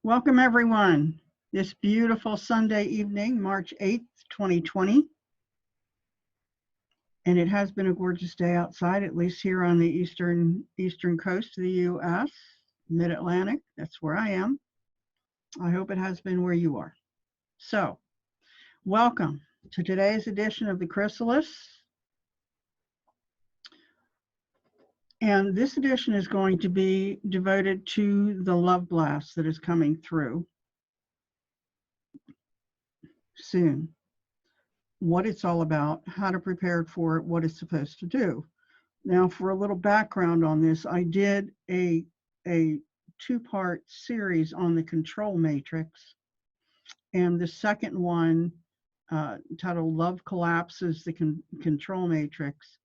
Welcome everyone. This beautiful Sunday evening, March 8th, 2020. And it has been a gorgeous day outside, at least here on the eastern coast of the U.S., mid-Atlantic. That's where I am. I hope it has been where you are. So, welcome to today's edition of the Chrysalis. And this edition is going to be devoted to the love blast that is coming through soon. What it's all about, how to prepare for it, what it's supposed to do. Now, for a little background on this, I did a two-part series on the control matrix, and the second one, titled Love Collapses the Control Matrix,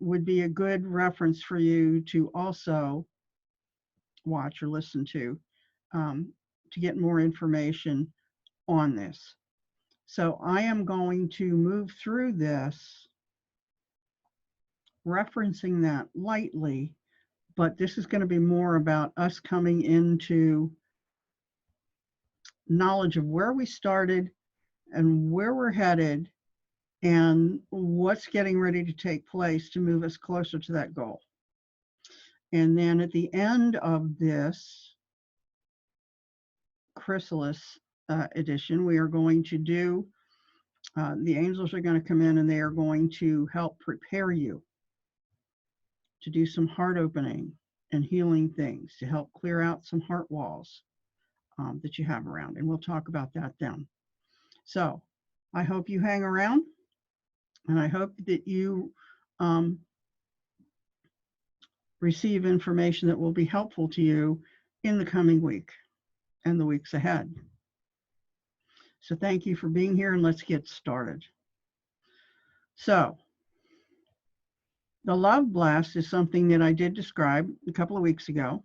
would be a good reference for you to also watch or listen to get more information on this. So I am going to move through this, referencing that lightly, but this is going to be more about us coming into knowledge of where we started and where we're headed and what's getting ready to take place to move us closer to that goal. And then at the end of this Chrysalis edition, we are going to do, the angels are going to come in and they are going to help prepare you to do some heart opening and healing things to help clear out some heart walls that you have around. And we'll talk about that then. So I hope you hang around, and I hope that you receive information that will be helpful to you in the coming week and the weeks ahead. So thank you for being here, and let's get started. So the love blast is something that I did describe a couple of weeks ago.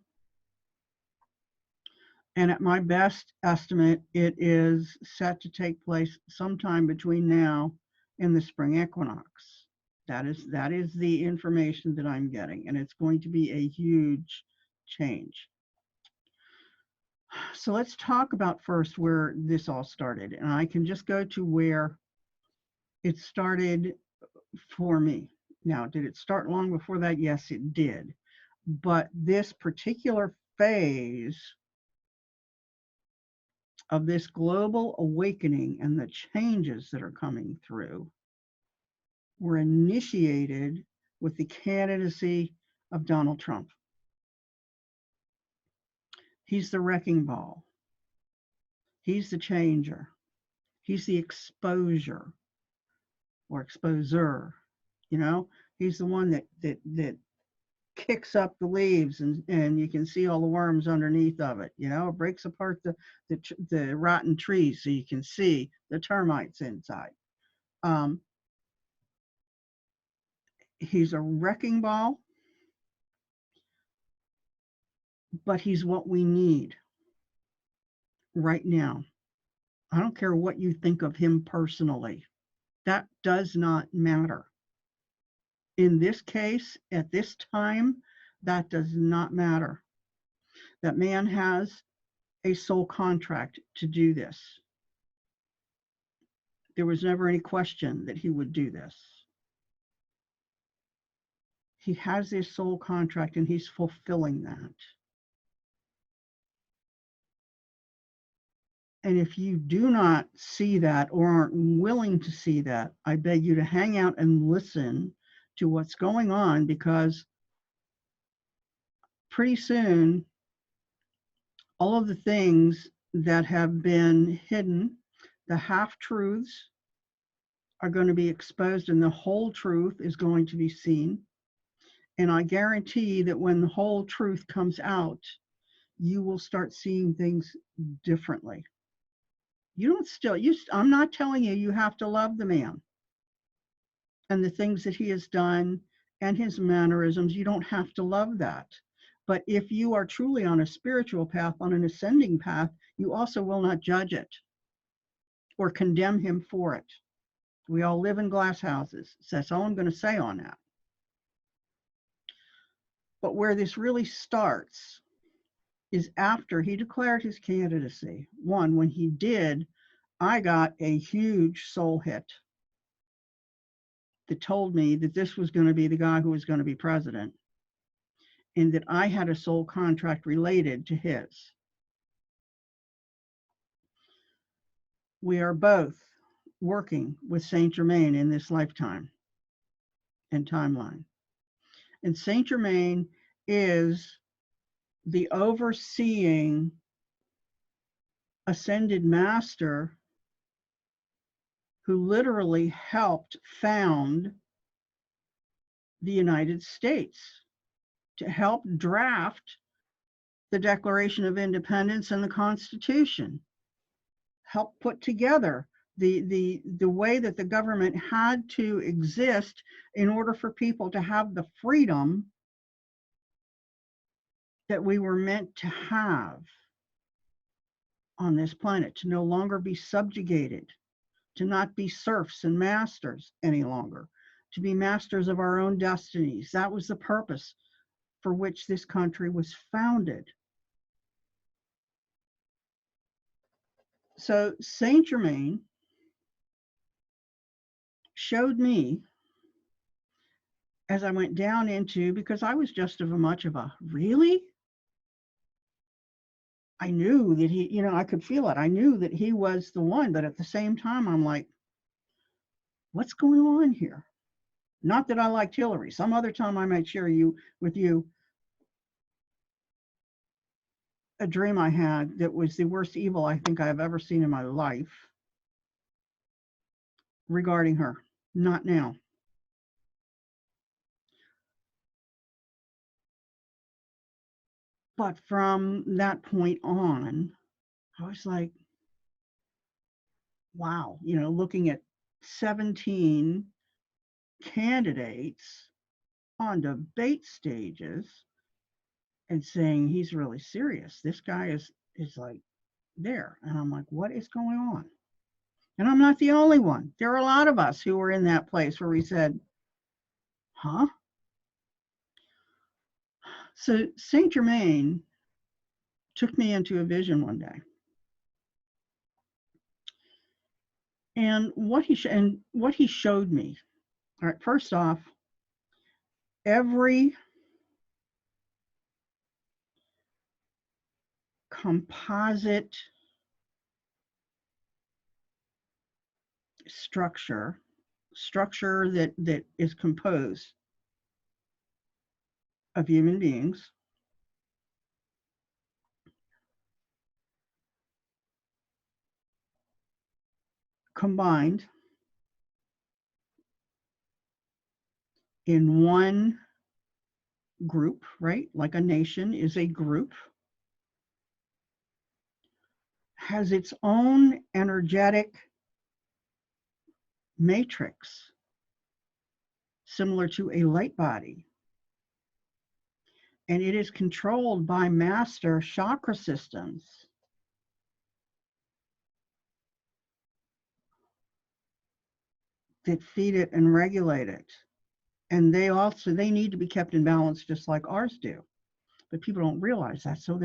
And at my best estimate, it is set to take place sometime between now and the spring equinox. That is the information that I'm getting, and it's going to be a huge change. So let's talk about first where this all started. And I can just go to where it started for me. Now, did it start long before that? Yes, it did. But this particular phase of this global awakening and the changes that are coming through were initiated with the candidacy of Donald Trump. He's the wrecking ball. He's the changer. He's the exposure or exposer. You know, he's the one that kicks up the leaves and you can see all the worms underneath of it. You know, it breaks apart the rotten trees so you can see the termites inside. He's a wrecking ball, but he's what we need right now. I don't care what you think of him personally. That does not matter. In this case, at this time, that does not matter. That man has a soul contract to do this. There was never any question that he would do this. He has his soul contract and he's fulfilling that. And if you do not see that or aren't willing to see that, I beg you to hang out and listen to what's going on, because pretty soon, all of the things that have been hidden, the half-truths, are going to be exposed and the whole truth is going to be seen. And I guarantee that when the whole truth comes out, you will start seeing things differently. I'm not telling you have to love the man and the things that he has done and his mannerisms. You don't have to love that. But if you are truly on a spiritual path, on an ascending path, you also will not judge it or condemn him for it. We all live in glass houses. So that's all I'm going to say on that. But where this really starts is after he declared his candidacy. One, when he did, I got a huge soul hit that told me that this was going to be the guy who was going to be president, and that I had a soul contract related to his. We are both working with Saint Germain in this lifetime and timeline. And Saint Germain is the overseeing ascended master who literally helped found the United States, to help draft the Declaration of Independence and the Constitution, help put together the way that the government had to exist in order for people to have the freedom that we were meant to have on this planet, to no longer be subjugated, to not be serfs and masters any longer, to be masters of our own destinies. That was the purpose for which this country was founded. So Saint Germain showed me, as I went down into, because I was just of a much of a, really? I knew that he, I could feel it. I knew that he was the one, but at the same time, I'm like, what's going on here? Not that I liked Hillary. Some other time I might share with you a dream I had that was the worst evil I think I've ever seen in my life regarding her. Not now. But from that point on, I was like, wow, looking at 17 candidates on debate stages and saying, he's really serious. This guy is like there. And I'm like, what is going on? And I'm not the only one. There are a lot of us who were in that place where we said, huh? So Saint Germain took me into a vision one day. And what he showed me, all right, first off, every composite structure that is composed of human beings combined in one group, right? Like a nation is a group, has its own energetic matrix, similar to a light body. And it is controlled by master chakra systems that feed it and regulate it. And they need to be kept in balance just like ours do. But people don't realize that, so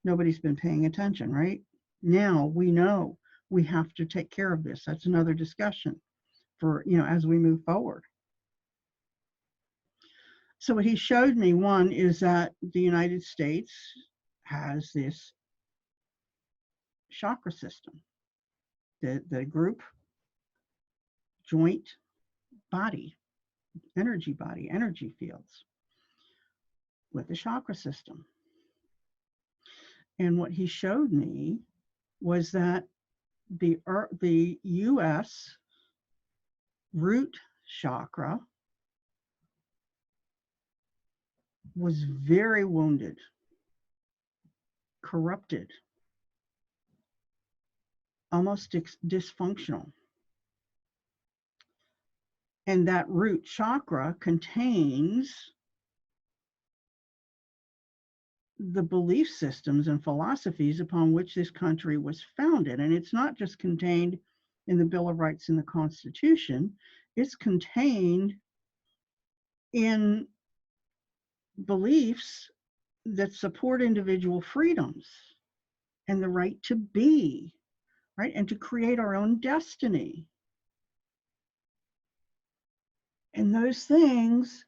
nobody's been paying attention, right? Now we know we have to take care of this. That's another discussion for, as we move forward. So what he showed me, one, is that the United States has this chakra system, the group, joint, body, energy fields with the chakra system. And what he showed me was that the US root chakra was very wounded, corrupted, almost dysfunctional. And that root chakra contains the belief systems and philosophies upon which this country was founded. And it's not just contained in the Bill of Rights and the Constitution, it's contained in beliefs that support individual freedoms and the right to be, right? And to create our own destiny. And those things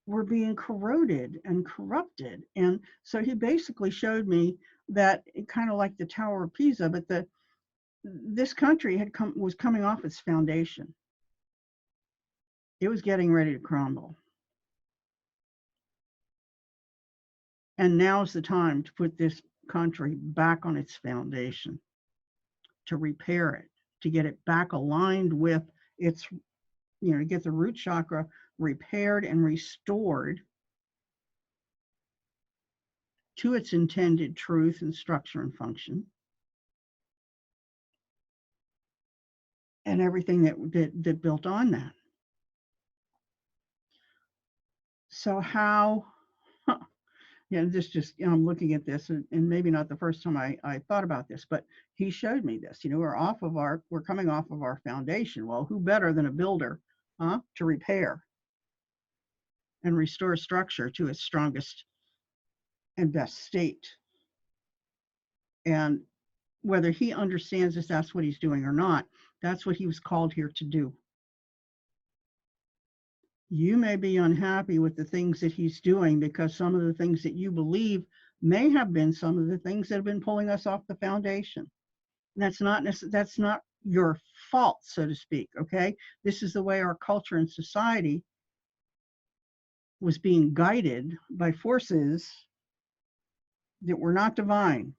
were being corroded and corrupted. And so he basically showed me that, kind of like the Tower of Pisa, but this country was coming off its foundation. It was getting ready to crumble. And now's the time to put this country back on its foundation, to repair it, to get it back aligned with its, to get the root chakra repaired and restored to its intended truth and structure and function, and everything that built on that. So how, this just, I'm looking at this, and maybe not the first time I thought about this, but he showed me this. We're coming off of our foundation. Well, who better than a builder, to repair and restore structure to its strongest and best state? And whether he understands if that's what he's doing or not, that's what he was called here to do. You may be unhappy with the things that he's doing, because some of the things that you believe may have been some of the things that have been pulling us off the foundation. And that's not your fault, so to speak, okay? This is the way our culture and society was being guided by forces that were not divine,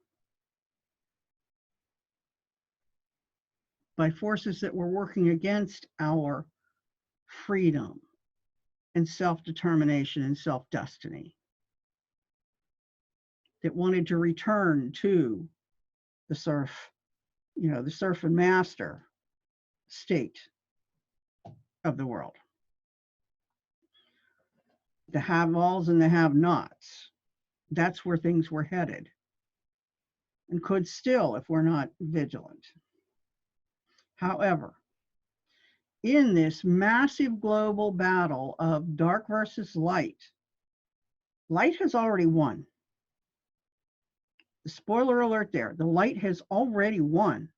by forces that were working against our freedom and self-determination and self-destiny, that wanted to return to the serf, the serf and master state of the world. The have-alls and the have-nots. That's where things were headed, and could still if we're not vigilant. However, in this massive global battle of dark versus light, light has already won. The spoiler alert there, the light has already won.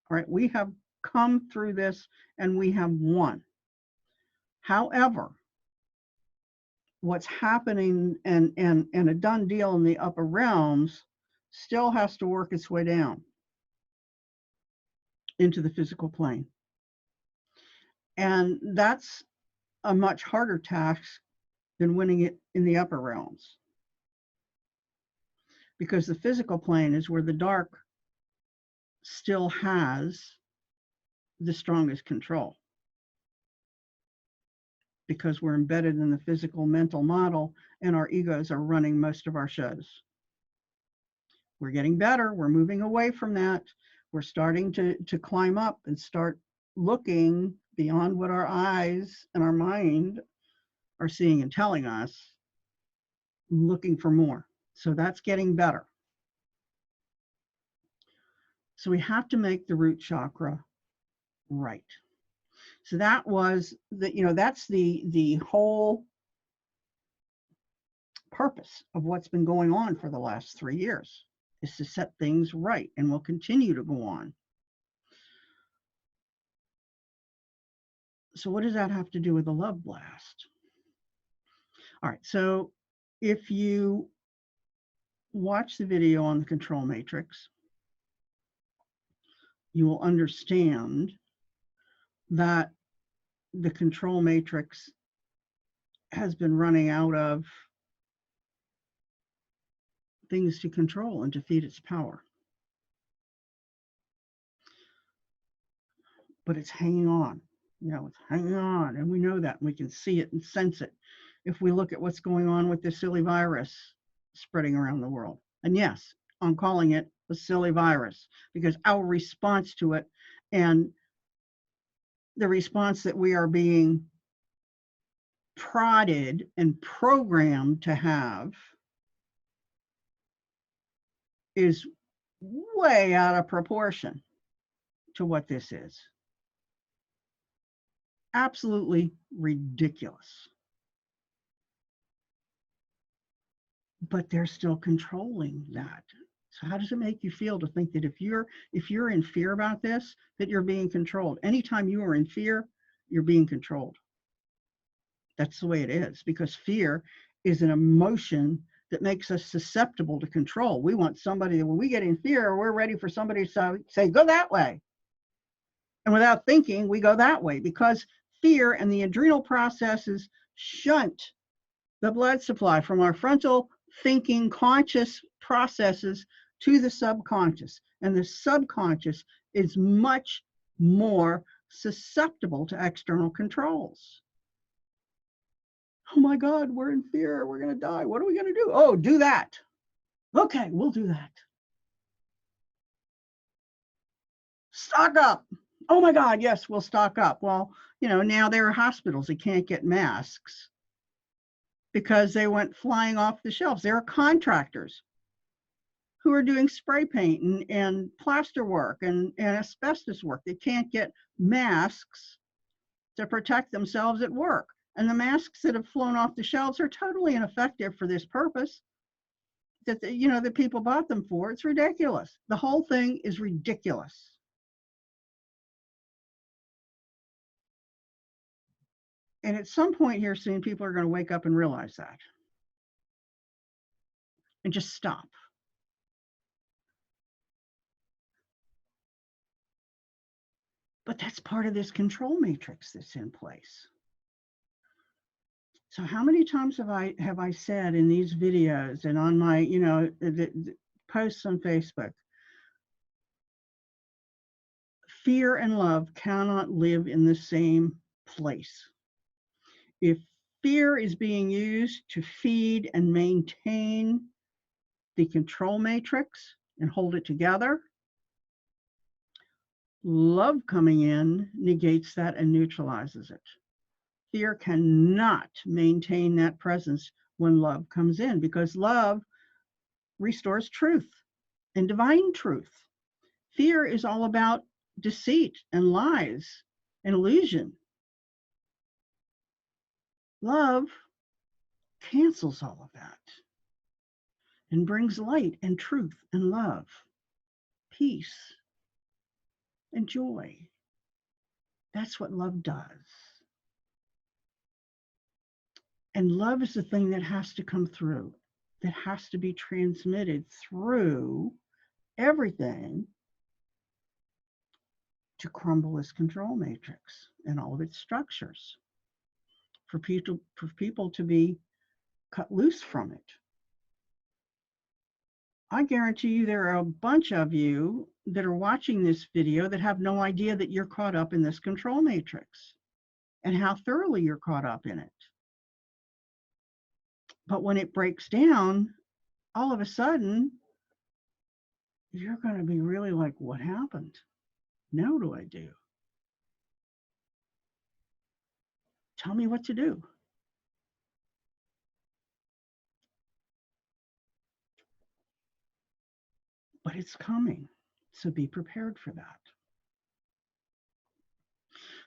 All right, we have come through this and we have won. However, what's happening and a done deal in the upper realms still has to work its way down into the physical plane. And that's a much harder task than winning it in the upper realms, because the physical plane is where the dark still has the strongest control, because we're embedded in the physical mental model and our egos are running most of our shows. We're getting better. We're moving away from that. We're starting to climb up and start looking beyond what our eyes and our mind are seeing and telling us, looking for more. So that's getting better. So we have to make the root chakra right. So that was that's the whole purpose of what's been going on for the last 3 years, is to set things right, and will continue to go on. So what does that have to do with the love blast? All right, so if you watch the video on the control matrix, you will understand that the control matrix has been running out of things to control and to feed its power. But it's hanging on, it's hanging on, and we know that, and we can see it and sense it if we look at what's going on with this silly virus spreading around the world. And yes, I'm calling it a silly virus because our response to it, and the response that we are being prodded and programmed to have, is way out of proportion to what this is. Absolutely ridiculous. but they're still controlling that. So how does it make you feel to think that if you're in fear about this, that you're being controlled? Anytime you are in fear, you're being controlled. That's the way it is, because fear is an emotion that makes us susceptible to control. We want somebody, when we get in fear, we're ready for somebody to say, go that way. And without thinking, we go that way, because fear and the adrenal processes shunt the blood supply from our frontal thinking conscious processes to the subconscious. And the subconscious is much more susceptible to external controls. Oh my God, we're in fear. We're going to die. What are we going to do? Oh, do that. Okay, we'll do that. Stock up. Oh my God, yes, we'll stock up. Well, now there are hospitals that can't get masks because they went flying off the shelves. There are contractors who are doing spray paint and plaster work and asbestos work. They can't get masks to protect themselves at work. And the masks that have flown off the shelves are totally ineffective for this purpose that that people bought them for. It's ridiculous. The whole thing is ridiculous. And at some point here soon, people are going to wake up and realize that and just stop. But that's part of this control matrix that's in place. So how many times have I said in these videos and on my, the posts on Facebook, fear and love cannot live in the same place. If fear is being used to feed and maintain the control matrix and hold it together, love coming in negates that and neutralizes it. Fear cannot maintain that presence when love comes in, because love restores truth and divine truth. Fear is all about deceit and lies and illusion. Love cancels all of that and brings light and truth and love, peace and joy. That's what love does. And love is the thing that has to come through, that has to be transmitted through everything to crumble this control matrix and all of its structures, for people to be cut loose from it. I guarantee you there are a bunch of you that are watching this video that have no idea that you're caught up in this control matrix and how thoroughly you're caught up in it. But when it breaks down, all of a sudden, you're going to be really like, what happened? Now what do I do? Tell me what to do. But it's coming, so be prepared for that.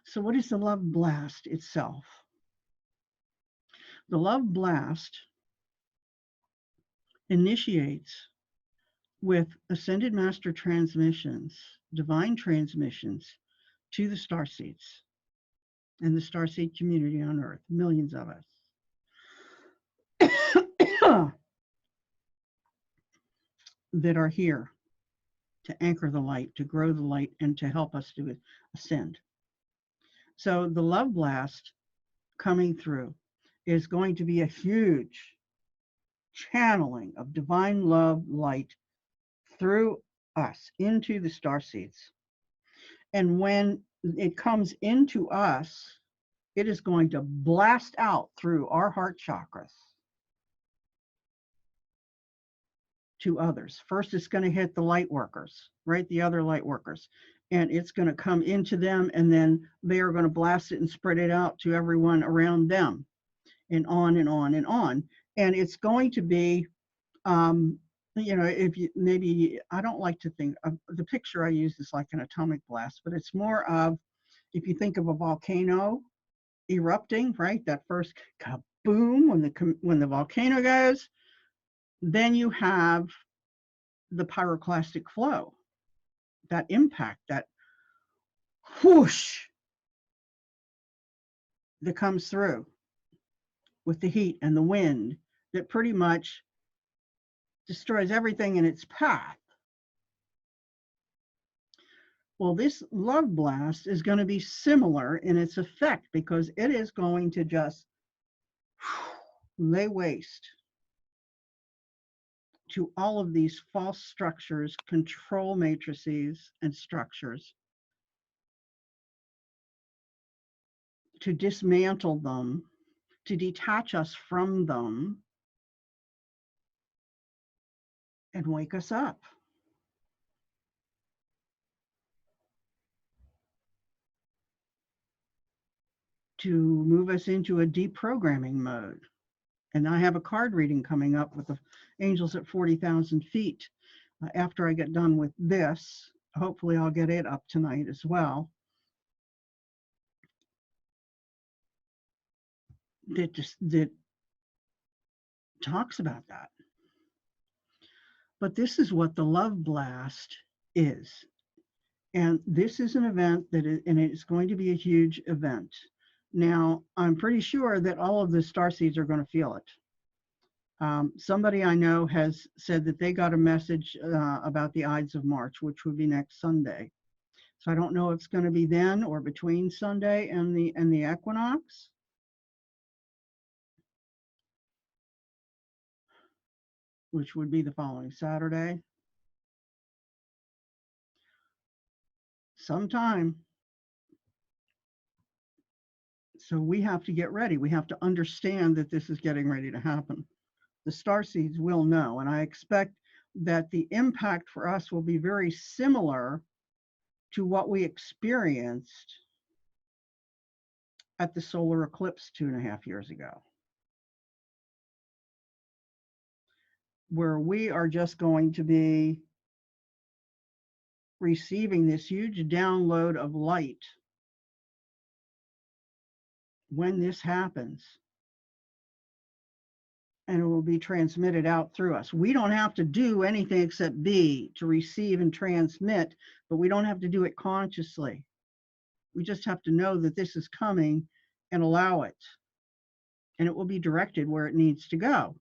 So what is the love blast itself? The love blast initiates with ascended master transmissions, divine transmissions to the starseeds and the starseed community on Earth, millions of us. that are here to anchor the light, to grow the light, and to help us to ascend. So the love blast coming through is going to be a huge channeling of divine love light through us into the starseeds. And when it comes into us, it is going to blast out through our heart chakras to others. First, it's going to hit the light workers, right? The other light workers. And it's going to come into them, and then they are going to blast it and spread it out to everyone around them, and on and on and on. And it's going to be, if you maybe, I don't like to think of the picture I use is like an atomic blast, but it's more of, if you think of a volcano erupting, right? That first kaboom when the volcano goes, Then you have the pyroclastic flow, that impact, that whoosh that comes through with the heat and the wind that pretty much destroys everything in its path. Well, this love blast is going to be similar in its effect, because it is going to just lay waste to all of these false structures, control matrices, and structures, to dismantle them, to detach us from them, and wake us up. To move us into a deprogramming mode. And I have a card reading coming up with the angels at 40,000 feet. After I get done with this, hopefully I'll get it up tonight as well. That talks about that. But this is what the love blast is. And this is an event and it's going to be a huge event. Now, I'm pretty sure that all of the starseeds are going to feel it. Somebody I know has said that they got a message about the Ides of March, which would be next Sunday. So I don't know if it's going to be then or between Sunday and the equinox. Which would be the following Saturday. Sometime. So we have to get ready. We have to understand that this is getting ready to happen. The starseeds will know, and I expect that the impact for us will be very similar to what we experienced at the solar eclipse 2.5 years ago, where we are just going to be receiving this huge download of light when this happens. And it will be transmitted out through us. We don't have to do anything except be to receive and transmit, but we don't have to do it consciously. We just have to know that this is coming and allow it. And it will be directed where it needs to go.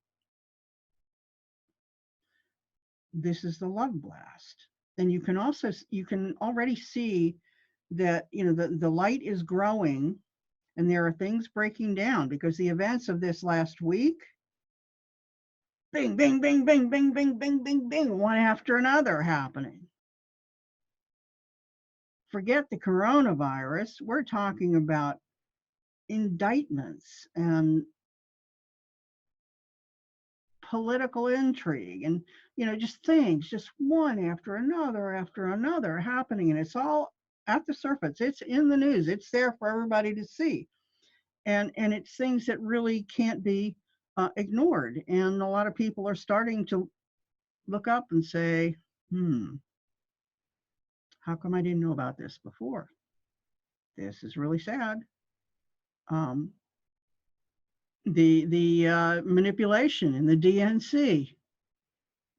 This is the love blast. And you can already see that, the light is growing and there are things breaking down, because the events of this last week, bing, bing, bing, bing, bing, bing, bing, bing, bing, one after another happening. Forget the coronavirus. We're talking about indictments and political intrigue and, just things, just one after another happening. And it's all at the surface. It's in the news. It's there for everybody to see. And it's things that really can't be ignored. And a lot of people are starting to look up and say, how come I didn't know about this before? This is really sad. The manipulation in the DNC,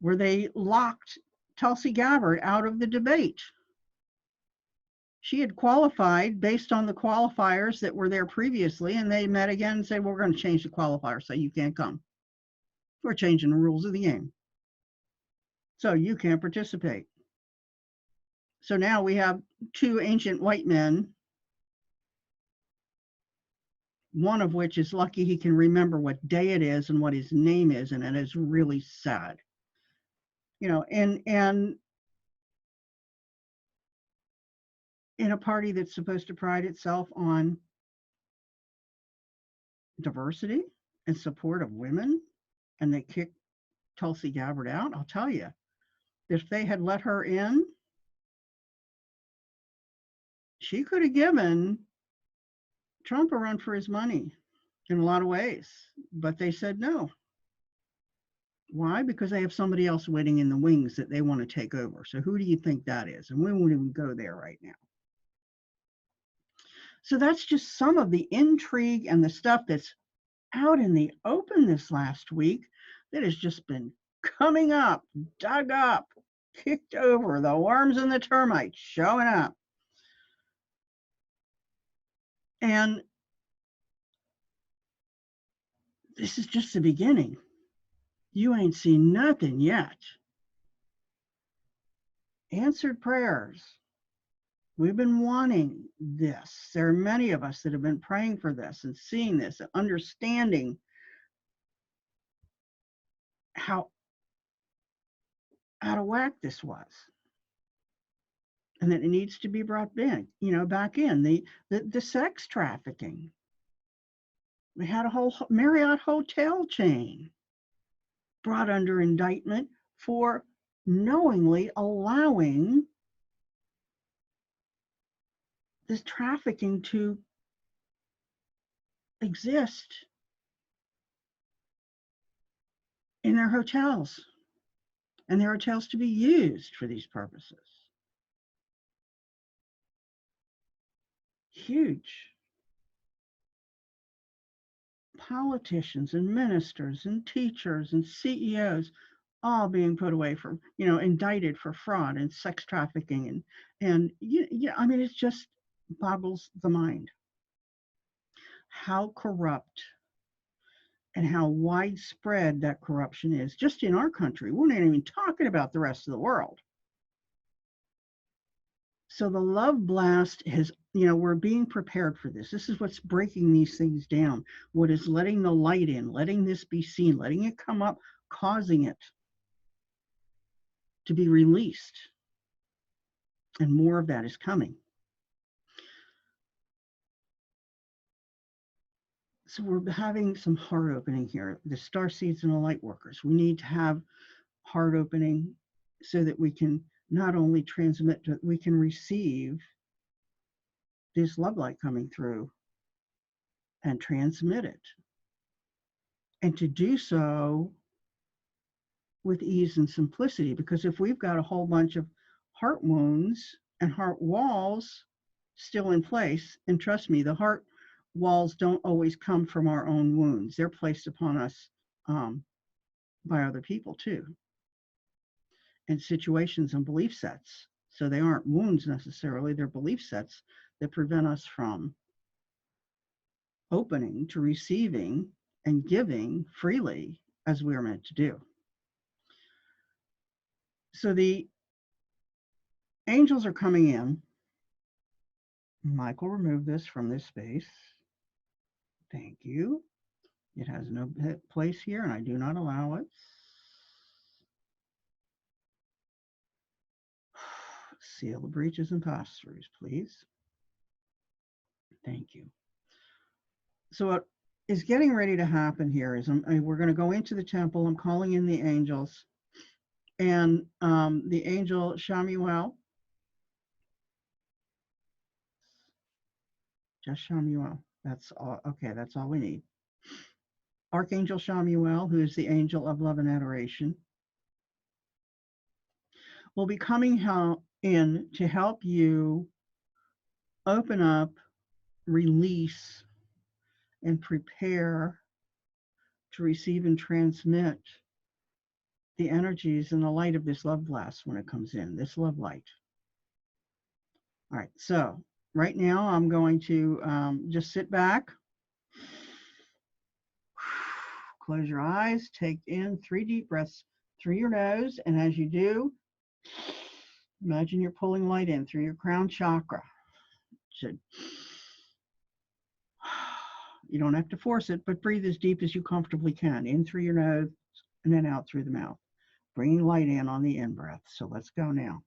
where they locked Tulsi Gabbard out of the debate. She had qualified based on the qualifiers that were there previously, and they met again and said, well, we're going to change the qualifier so you can't come. We're changing the rules of the game, so you can't participate. So now we have two ancient white men, one of which is lucky he can remember what day it is and what his name is, and it is really sad. And in a party that's supposed to pride itself on diversity and support of women, and they kicked Tulsi Gabbard out, I'll tell you, if they had let her in, she could have given Trump a run for his money in a lot of ways, but they said no. Why? Because they have somebody else waiting in the wings that they want to take over. So who do you think that is? And we won't even go there right now. So that's just some of the intrigue and the stuff that's out in the open this last week that has just been coming up, dug up, kicked over, the worms and the termites showing up. And this is just the beginning. You ain't seen nothing yet. Answered prayers. We've been wanting this. There are many of us that have been praying for this and seeing this and understanding how out of whack this was. And that it needs to be brought back, back in. The sex trafficking. We had a whole Marriott hotel chain brought under indictment for knowingly allowing this trafficking to exist in their hotels, and their hotels to be used for these purposes. Huge. Politicians and ministers and teachers and CEOs all being put away for, indicted for fraud and sex trafficking. And I mean, it just boggles the mind how corrupt and how widespread that corruption is just in our country. We're not even talking about the rest of the world. So the love blast has, we're being prepared for this. This is what's breaking these things down. What is letting the light in, letting this be seen, letting it come up, causing it to be released. And more of that is coming. So we're having some heart opening here. The star seeds and the light workers. We need to have heart opening so that we can not only transmit, but we can receive this love light coming through and transmit it. And to do so with ease and simplicity, because if we've got a whole bunch of heart wounds and heart walls still in place, and trust me, the heart walls don't always come from our own wounds. They're placed upon us by other people too, and situations and belief sets. So they aren't wounds necessarily, they're belief sets that prevent us from opening to receiving and giving freely as we are meant to do. So the angels are coming in. Michael, remove this from this space. Thank you. It has no place here, and I do not allow it. Seal the breaches and pass-throughs, please. Thank you. So what is getting ready to happen here is we're going to go into the temple. I'm calling in the angels. And the angel Shamuel, just Shamuel. That's all. Okay, that's all we need. Archangel Shamuel, who is the angel of love and adoration, will be coming in to help you open up, release, and prepare to receive and transmit the energies and the light of this love blast when it comes in, this love light. All right, so right now I'm going to just sit back, close your eyes, take in 3 deep breaths through your nose, and as you do, imagine you're pulling light in through your crown chakra. You don't have to force it, but breathe as deep as you comfortably can, in through your nose and then out through the mouth, bringing light in on the in-breath. So let's go now.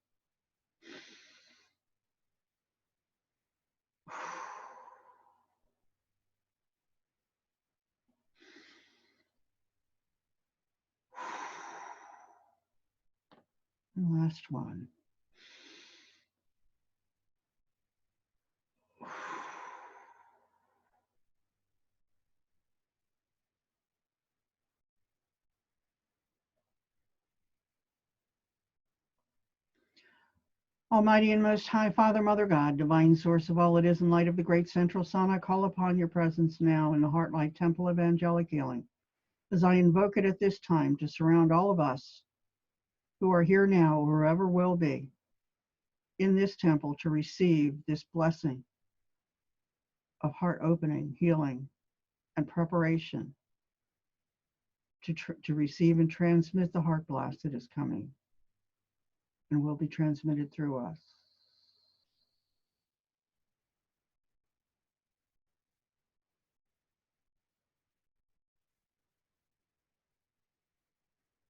And last one. Almighty and most high Father, Mother God, divine source of all that is and light of the great central sun, I call upon your presence now in the heart light temple of angelic healing. as I invoke it at this time to surround all of us who are here now, or whoever will be in this temple, to receive this blessing of heart opening, healing, and preparation to receive and transmit the heart blast that is coming and will be transmitted through us.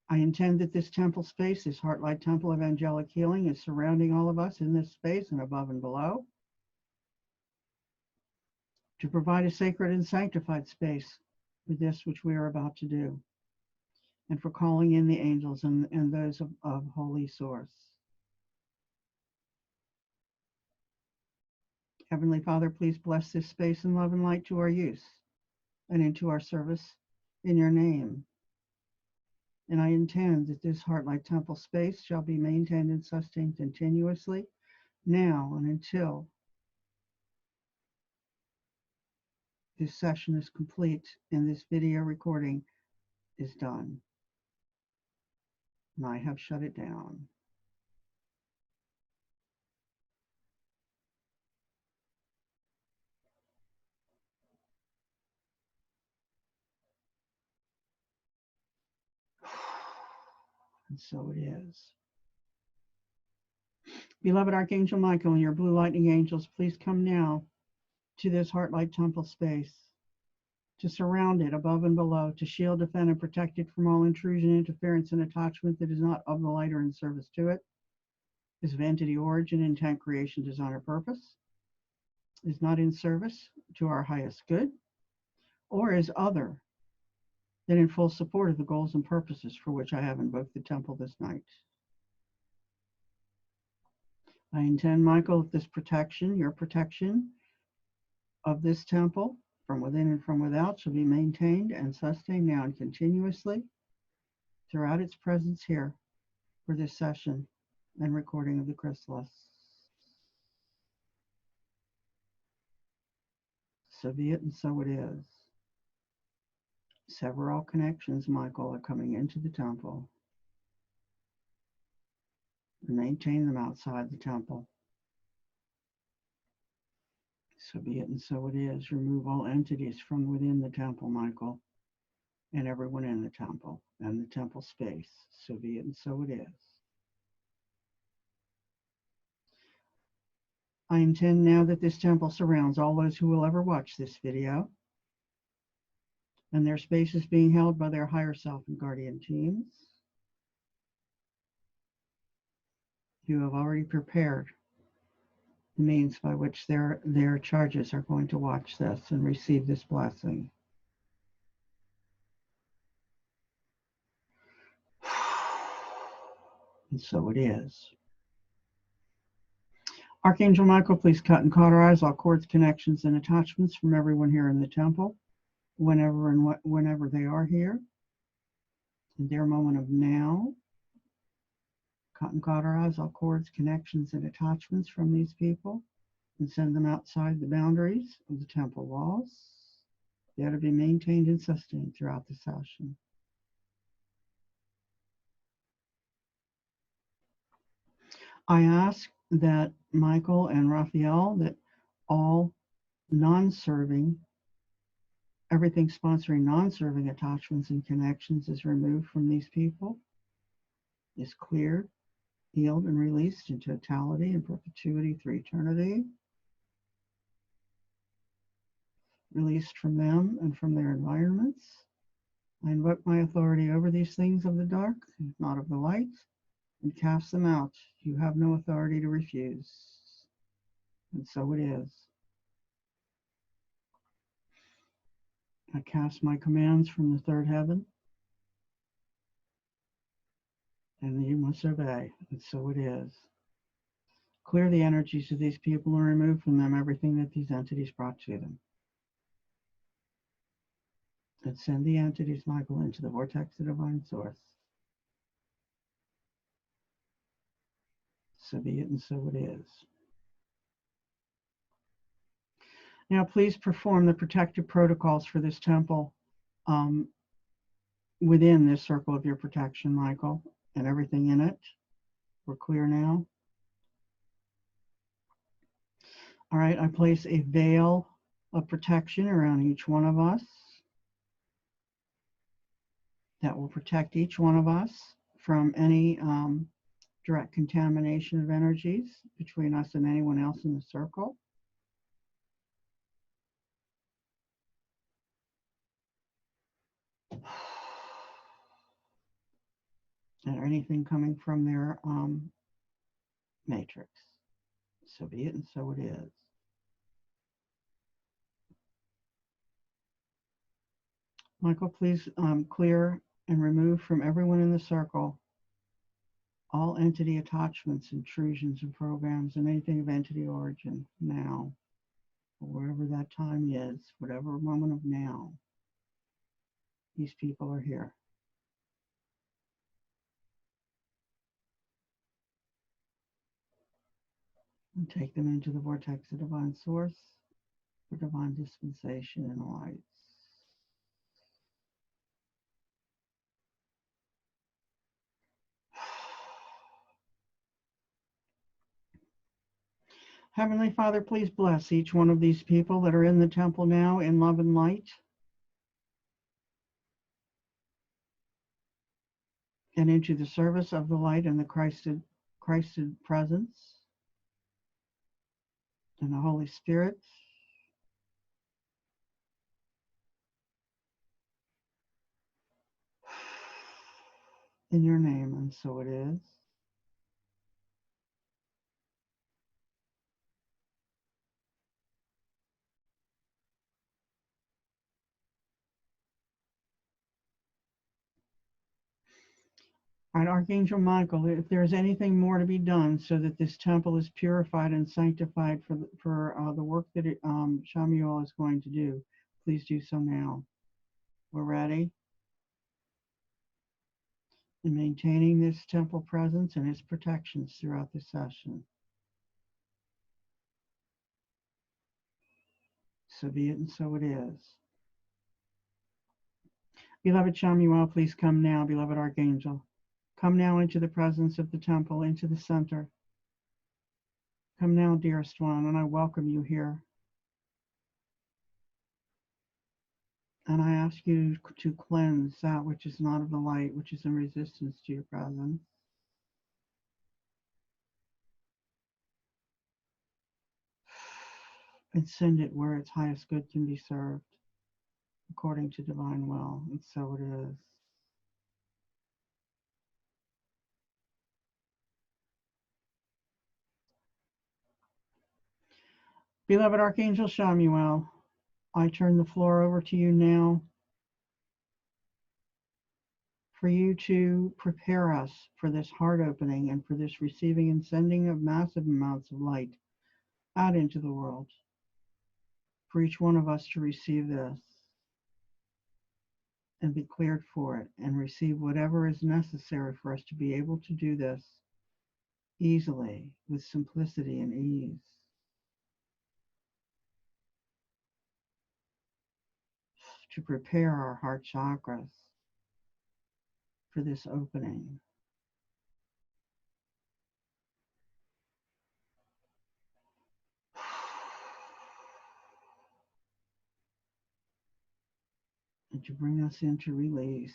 I intend that this temple space, this Heartlight Temple of Angelic Healing, is surrounding all of us in this space and above and below, to provide a sacred and sanctified space for this which we are about to do, and for calling in the angels and those of Holy Source. Heavenly Father, please bless this space in love and light to our use and into our service in your name. And I intend that this Heartlight Temple space shall be maintained and sustained continuously now and until this session is complete and this video recording is done. And I have shut it down. And so it is. Beloved Archangel Michael and your blue lightning angels, please come now to this Heartlight Temple space, to surround it above and below, to shield, defend, and protect it from all intrusion, interference, and attachment that is not of the light or in service to it, is of entity, origin, intent, creation, design, or purpose, is not in service to our highest good, or is other than in full support of the goals and purposes for which I have invoked the temple this night. I intend, Michael, that this protection, your protection of this temple from within and from without, shall be maintained and sustained now and continuously throughout its presence here for this session and recording of the Chrysalis. So be it, and so it is. Sever all connections, Michael, are coming into the temple, and maintain them outside the temple. So be it, and so it is. Remove all entities from within the temple, Michael, and everyone in the temple and the temple space. So be it, and so it is. I intend now that this temple surrounds all those who will ever watch this video, and their space is being held by their higher self and guardian teams, who have already prepared the means by which their charges are going to watch this and receive this blessing. And so it is. Archangel Michael, please cut and cauterize all cords, connections, and attachments from everyone here in the temple, whenever they are here, in their moment of now. Cut and cauterize all cords, connections, and attachments from these people, and send them outside the boundaries of the temple walls. They are to be maintained and sustained throughout the session. I ask that Michael and Raphael, that all non-serving, everything sponsoring non-serving attachments and connections is removed from these people, is cleared, healed, and released in totality and perpetuity through eternity. Released from them and from their environments. I invoke my authority over these things of the dark, not of the light, and cast them out. You have no authority to refuse. And so it is. I cast my commands from the third heaven, and you must obey. And so it is. Clear the energies of these people and remove from them everything that these entities brought to them. And send the entities, Michael, into the vortex of divine source. So be it, and so it is. Now, please perform the protective protocols for this temple within this circle of your protection, Michael, and everything in it. We're clear now. All right, I place a veil of protection around each one of us that will protect each one of us from any direct contamination of energies between us and anyone else in the circle. Or anything coming from their matrix. So be it, and so it is. Michael, please clear and remove from everyone in the circle all entity attachments, intrusions, and programs, and anything of entity origin now, or wherever that time is, whatever moment of now. These people are here. And take them into the vortex of divine source for divine dispensation and lights. Heavenly Father, please bless each one of these people that are in the temple now in love and light, and into the service of the light and the Christed presence and the Holy Spirit. In your name, and so it is. All right, Archangel Michael, if there's anything more to be done so that this temple is purified and sanctified for the work that Shamuel is going to do, please do so now. We're ready. In maintaining this temple presence and its protections throughout the session. So be it, and so it is. Beloved Shamuel, please come now, beloved Archangel. Come now into the presence of the temple, into the center. Come now, dearest one, and I welcome you here. And I ask you to cleanse that which is not of the light, which is in resistance to your presence. And send it where its highest good can be served, according to divine will. And so it is. Beloved Archangel Shamuel, I turn the floor over to you now for you to prepare us for this heart opening and for this receiving and sending of massive amounts of light out into the world. For each one of us to receive this and be cleared for it and receive whatever is necessary for us to be able to do this easily, with simplicity and ease. To prepare our heart chakras for this opening. And to bring us into release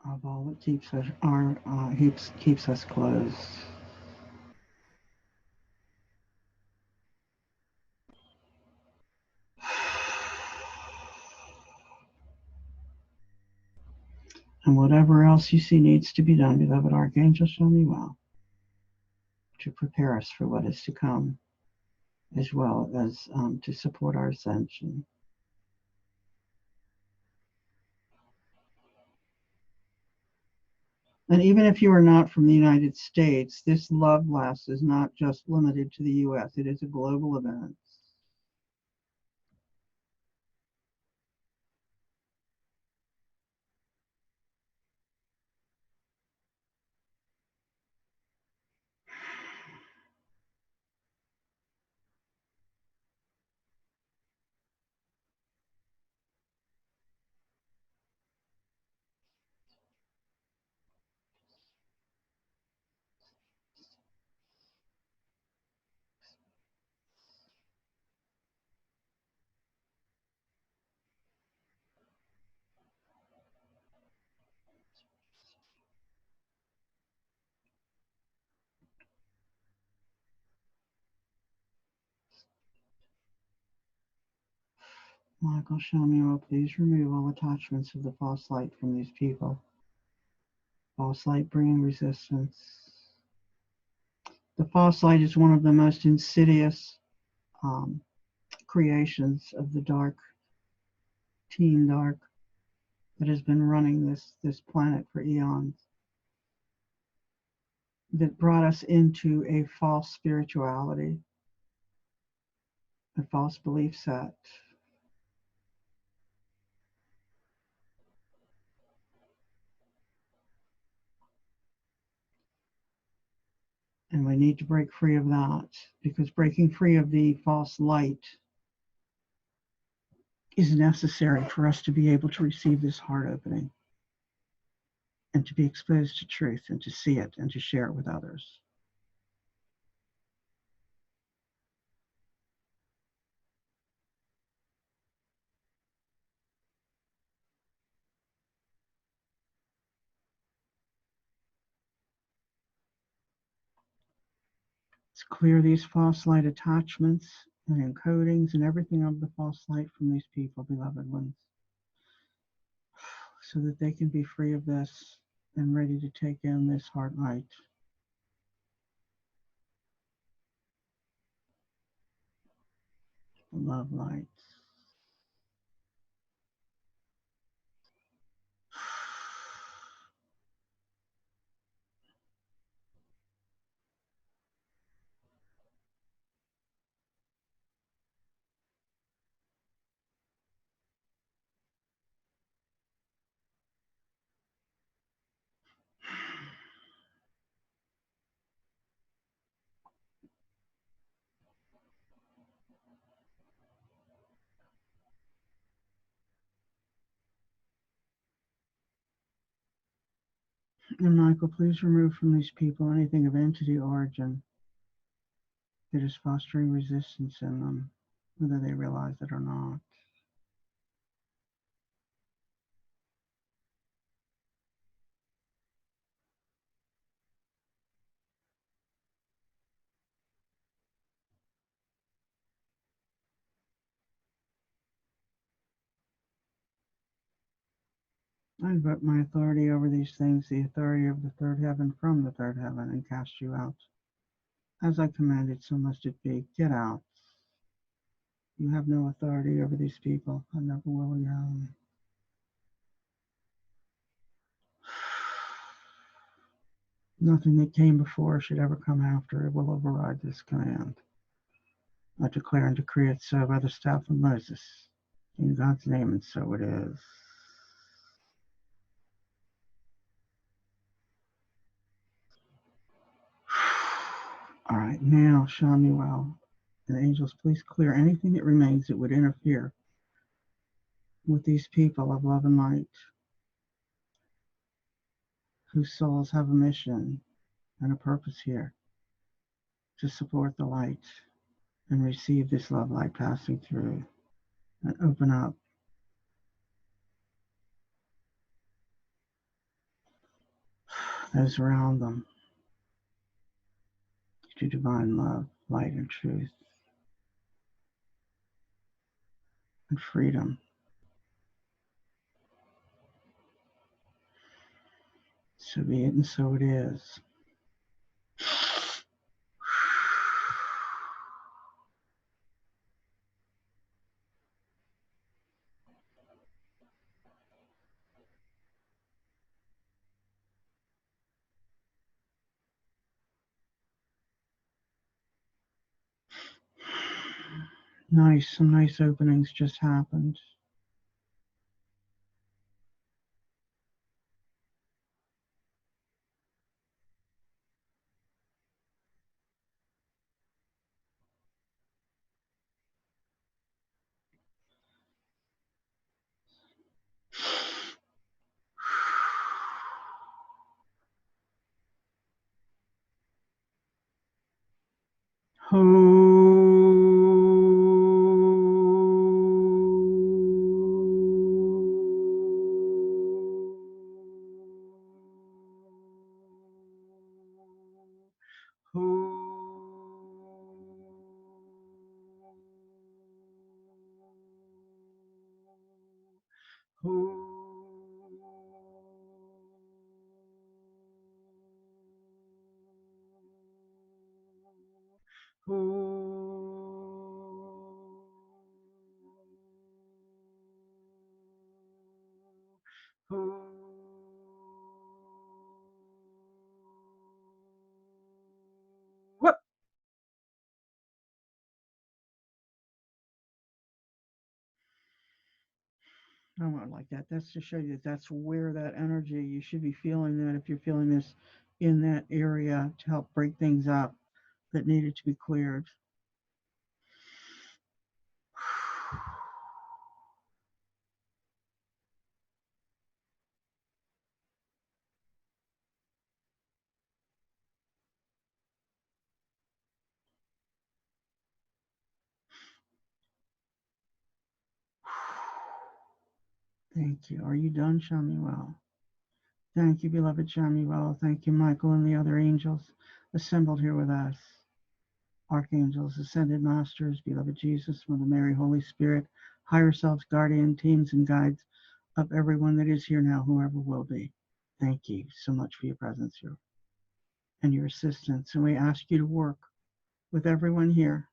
of all that keeps us closed. And whatever else you see needs to be done, beloved Archangel, show me well, to prepare us for what is to come, as well as to support our ascension. And even if you are not from the United States, this love blast is not just limited to the U.S. It is a global event. Michael Shamuel, please remove all attachments of the false light from these people. False light bringing resistance. The false light is one of the most insidious creations of the dark, teen dark, that has been running this planet for eons, that brought us into a false spirituality, a false belief set. And we need to break free of that, because breaking free of the false light is necessary for us to be able to receive this heart opening and to be exposed to truth and to see it and to share it with others. Let's clear these false light attachments and encodings and everything of the false light from these people, beloved ones, so that they can be free of this and ready to take in this heart light. The love light. And Michael, please remove from these people anything of entity origin that is fostering resistance in them, whether they realize it or not. I invoke my authority over these things, the authority of the third heaven from the third heaven, and cast you out. As I commanded, so must it be. Get out. You have no authority over these people. I never will again. Nothing that came before should ever come after. It will override this command. I declare and decree it so by the staff of Moses. In God's name, and so it is. All right, now, Shamuel and angels, please clear anything that remains that would interfere with these people of love and light, whose souls have a mission and a purpose here to support the light and receive this love light passing through and open up those around them to divine love, light, and truth, and freedom. So be it, and so it is. Nice, some nice openings just happened. Whoop. I want like that. That's to show you that that's where that energy, you should be feeling that if you're feeling this in that area to help break things up that needed to be cleared. Thank you. Are you done, Shamuel? Thank you, beloved Shamuel. Thank you, Michael and the other angels assembled here with us. Archangels, ascended masters, beloved Jesus, Mother Mary, Holy Spirit, higher selves, guardian teams, and guides of everyone that is here now, whoever will be. Thank you so much for your presence here and your assistance. And we ask you to work with everyone here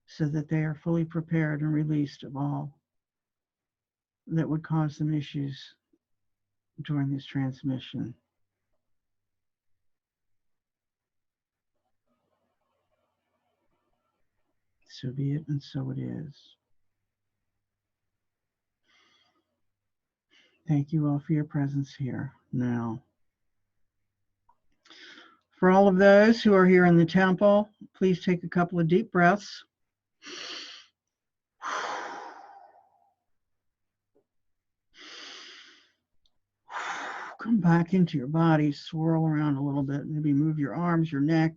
so that they are fully prepared and released of all that would cause them issues during this transmission. So be it, and so it is. Thank you all for your presence here now. For all of those who are here in the temple, please take a couple of deep breaths. Come back into your body, swirl around a little bit, maybe move your arms, your neck,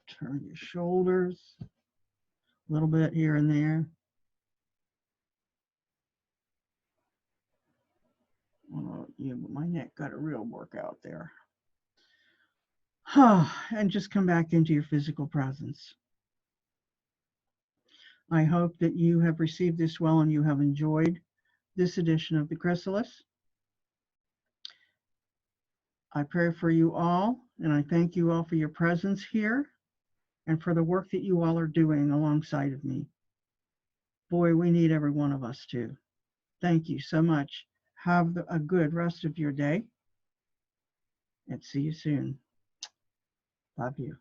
turn your shoulders a little bit here and there. Oh, yeah, my neck got a real workout there. And just come back into your physical presence. I hope that you have received this well and you have enjoyed this edition of the Chrysalis. I pray for you all, and I thank you all for your presence here and for the work that you all are doing alongside of me. Boy, we need every one of us too. Thank you so much. Have a good rest of your day, and see you soon. Love you.